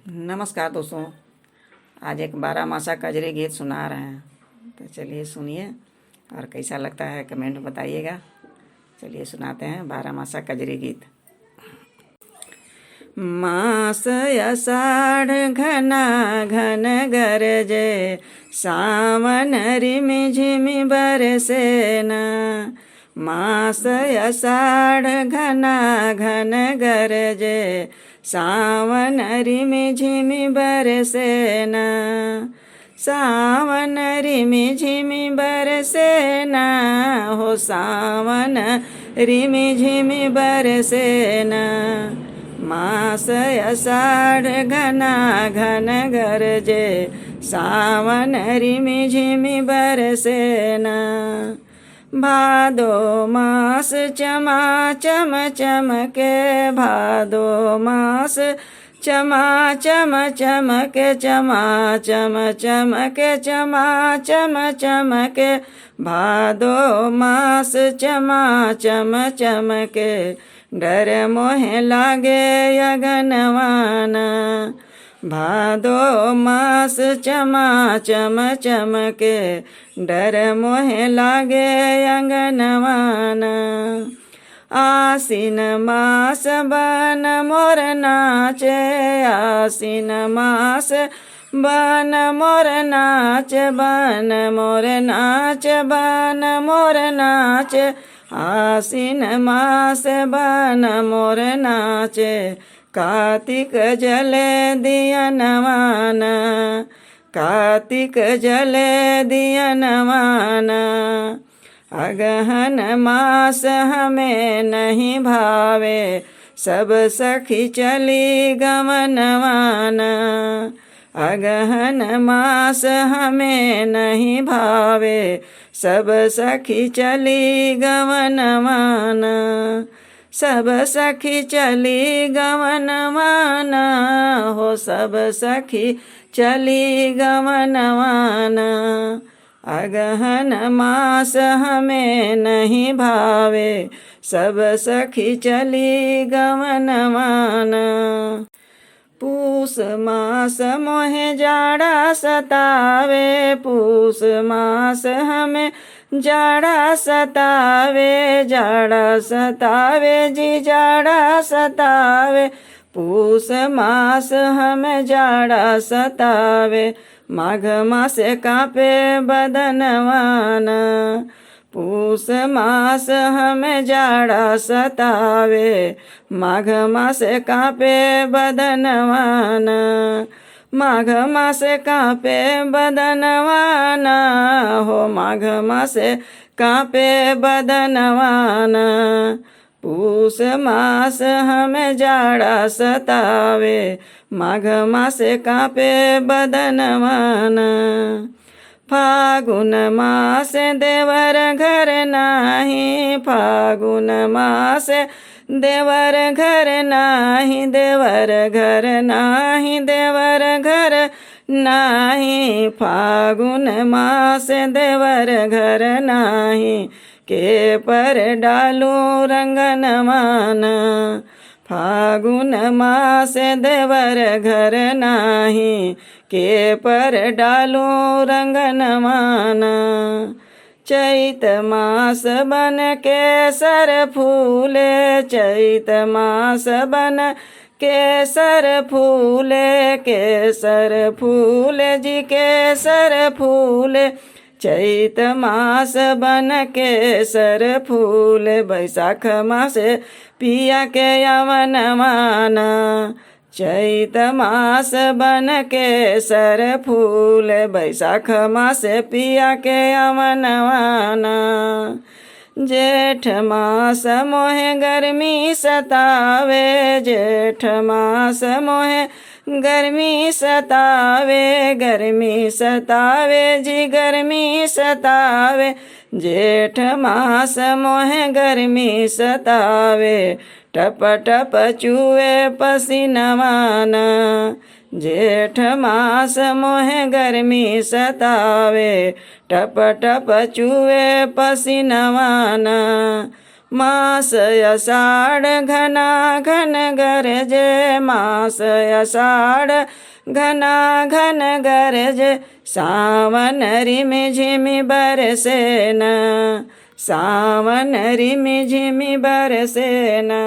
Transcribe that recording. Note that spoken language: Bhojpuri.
नमस्कार दोस्तों। आज एक बारहमासा कजरी गीत सुना रहे हैं, तो चलिए सुनिए और कैसा लगता है कमेंट में बताइएगा। चलिए सुनाते हैं बारहमासा कजरी गीत। मास आषाढ़ घना घन गरजे, सावन रिमि झिमि बरसे न। मास आषाढ़ घना घन गरजे, सावन रिमि झिमि बरसे न। सावन रिमि झिमि बरसे न, हो सावन रिमि झिमि बरसे न। मास आषाढ़ घना घन गरजे, सावन रिमि झिमि बरसे न। भादो मास चमा चम चमके, भादो मास चमा चम चमके, चमा चम चमके, चमा चम चमके। भादो मास चमा चम चमके, डर मोहे लागे अगनवान। भादो मास चमा चम चमके, डर मोहे लागे अंगनवान। आसीन मास बन मोर नाचे, आसीन मास बन मोर नाच, बन मोर नाच, बन मोर नाच। आसीन मास बन मोर नाचे, कार्तिक जले दियनवान। कार्तिक जले दियनवान। अगहन मास हमें नहीं भावे, सब सखी चली गमनवान। अगहन मास हमें नहीं भावे, सब सखी चली गमनवान। सब सखी चली गमनवान, हो सब सखी चली गमनवान। अगहन मास हमें नहीं भावे, सब सखी चली गमनवान। पूस मास मोहे जाड़ा सतावे, पूस मास हमें जाड़ा सतावे, जाड़ा सतावे जी जाड़ा सतावे। पूस मास हमें जाड़ा सतावे, माघ मास कांपे बदनवान। पूस मास हमें जाड़ा सतावे, माघ मास कांपे बदनवान। माघ मास कांपे बदनवान, हो माघ मास कांपे बदनवान। पूस मास हमें जाड़ा सतावे, माघ मास कांपे बदनवान। फागुन मास देवर घर नाही, फागुन मास देवर घर नाही, देवर घर नाही, देवर घर नाही। फागुन मास देवर घर नाही, के पर डालू रंगनवान। फागुन मास देवर घर नाही, के पर डालू रंगनवान। चैत मास बन केसर फूले, चैत मास बन केसर फूले, केसर फूले जी केसर फूले। चैत मास बन केसर फूले, बैसाख मास पिया के यवनवान। चैत मास बन केसर फूले, बैसाख मास पिया के यवनवान। जेठ मास मोहे गर्मी सतावे, जेठ मास मोहे गर्मी सतावे, गर्मी सतावे जी गर्मी सतावे। जेठ मास मोहे गर्मी सतावे, टप टप चूए पसीनवान। जेठ मास मोहे गर्मी सतावे, टप टप चूए पसीनवान। मास आषाढ़ घना घन गरजे, मास आषाढ़ घना घन गरजे, सावन रिम झिम बरसे न, सावन रिम झिम बरसे न।